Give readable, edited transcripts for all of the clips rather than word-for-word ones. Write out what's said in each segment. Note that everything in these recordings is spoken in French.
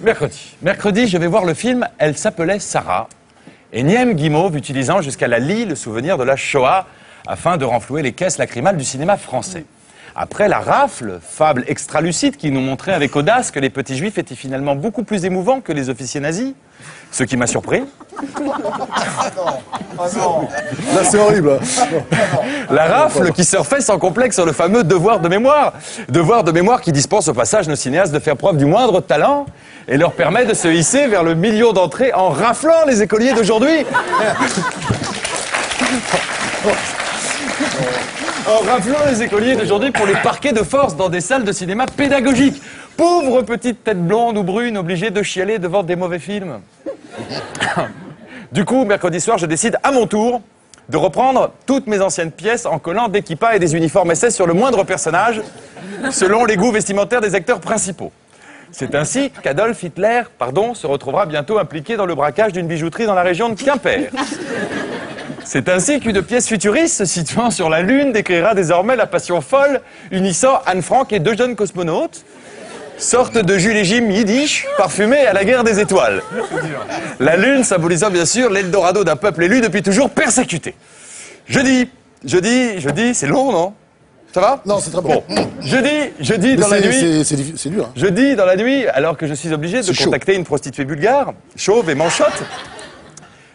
Mercredi, je vais voir le film « Elle s'appelait Sarah ». Énième guimauve utilisant jusqu'à la lie le souvenir de la Shoah afin de renflouer les caisses lacrymales du cinéma français. Après La Rafle, fable extra-lucide qui nous montrait avec audace que les petits juifs étaient finalement beaucoup plus émouvants que les officiers nazis, ce qui m'a surpris. Là, c'est horrible. La Rafle qui surfait sans complexe sur le fameux devoir de mémoire. Devoir de mémoire qui dispense au passage nos cinéastes de faire preuve du moindre talent et leur permet de se hisser vers le million d'entrées en raflant les écoliers d'aujourd'hui. En raflant les écoliers d'aujourd'hui pour les parquer de force dans des salles de cinéma pédagogiques. Pauvres petites têtes blondes ou brunes obligées de chialer devant des mauvais films. Du coup, mercredi soir, je décide à mon tour de reprendre toutes mes anciennes pièces en collant des kippas et des uniformes SS sur le moindre personnage, selon les goûts vestimentaires des acteurs principaux. C'est ainsi qu'Adolf Hitler, se retrouvera bientôt impliqué dans le braquage d'une bijouterie dans la région de Quimper. C'est ainsi qu'une pièce futuriste se situant sur la Lune décrira désormais la passion folle unissant Anne Frank et deux jeunes cosmonautes, sorte de Jules et Jim yiddish parfumé à la guerre des étoiles. La Lune symbolisant bien sûr l'Eldorado d'un peuple élu depuis toujours persécuté. Jeudi, c'est long, non? Ça va? Non, c'est très bon. Jeudi dans la nuit. C'est dur. Hein. Jeudi dans la nuit, alors que je suis obligé de contacter une prostituée bulgare, chauve et manchotte.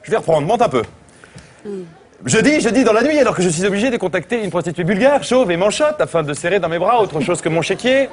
Je vais reprendre, monte un peu. Jeudi dans la nuit, alors que je suis obligé de contacter une prostituée bulgare, chauve et manchotte, afin de serrer dans mes bras autre chose que mon chéquier.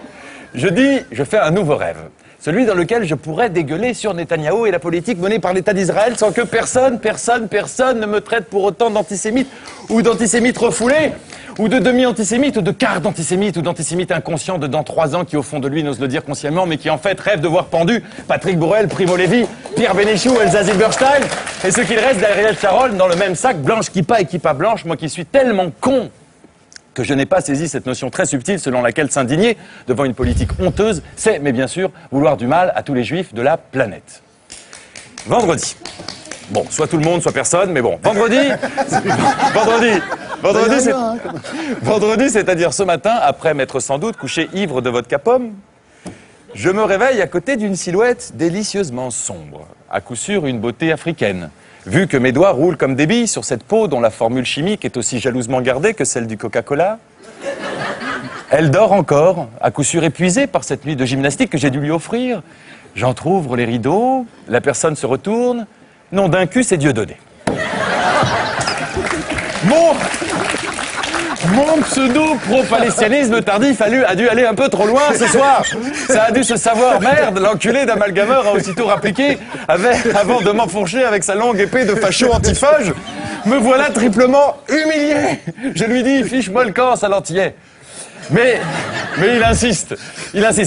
Jeudi, je fais un nouveau rêve. Celui dans lequel je pourrais dégueuler sur Netanyahou et la politique menée par l'État d'Israël sans que personne ne me traite pour autant d'antisémite ou d'antisémite refoulé, ou de demi-antisémite, ou de quart d'antisémite, ou d'antisémite inconscient de dans 3 ans qui au fond de lui n'ose le dire consciemment, mais qui en fait rêve de voir pendu Patrick Borel, Primo Levi, Pierre Bénichou, Elsa Zilberstein, et ce qu'il reste d'Ariel Sharon dans le même sac, blanche kippa et kippa blanche, moi qui suis tellement con que je n'ai pas saisi cette notion très subtile selon laquelle s'indigner devant une politique honteuse, c'est, mais bien sûr, vouloir du mal à tous les juifs de la planète. Vendredi. Bon, soit tout le monde, soit personne, mais bon. Vendredi, c'est-à-dire ce matin, après m'être sans doute couché ivre de vodka pomme, je me réveille à côté d'une silhouette délicieusement sombre. À coup sûr, une beauté africaine. Vu que mes doigts roulent comme des billes sur cette peau dont la formule chimique est aussi jalousement gardée que celle du Coca-Cola. Elle dort encore, à coup sûr épuisée par cette nuit de gymnastique que j'ai dû lui offrir. J'entr'ouvre les rideaux, la personne se retourne. Nom d'un cul, c'est Dieudonné. Mon pseudo-pro-palestianisme tardif a dû aller un peu trop loin ce soir. Ça a dû se savoir. Merde, l'enculé d'amalgameur a aussitôt rappliqué avant de m'enfourcher avec sa longue épée de facho antiphage. Me voilà triplement humilié. Je lui dis, fiche-moi le camp, sale antillais. Mais il insiste.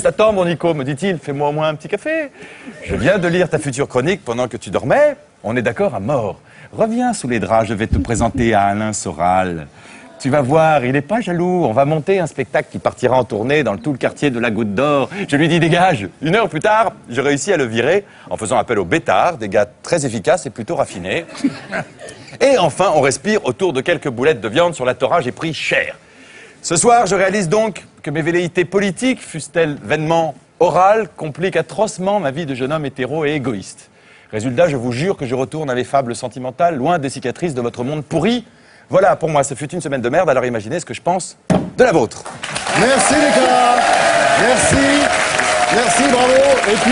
Attends, mon Nico, me dit-il, fais-moi au moins un petit café. Je viens de lire ta future chronique pendant que tu dormais. On est d'accord à mort. Reviens sous les draps, je vais te présenter à Alain Soral. Tu vas voir, il n'est pas jaloux. On va monter un spectacle qui partira en tournée dans tout le quartier de la Goutte d'Or. Je lui dis dégage. 1 heure plus tard, je réussis à le virer en faisant appel aux bêtards, des gars très efficaces et plutôt raffinés. Et enfin, on respire autour de quelques boulettes de viande sur la Torah, j'ai pris cher. Ce soir, je réalise donc que mes velléités politiques, fussent-elles vainement orales, compliquent atrocement ma vie de jeune homme hétéro et égoïste. Résultat, je vous jure que je retourne à mes fables sentimentales, loin des cicatrices de votre monde pourri. Voilà, pour moi, ce fut une semaine de merde, alors imaginez ce que je pense de la vôtre. Merci, Nicolas. Merci, bravo. Et puis...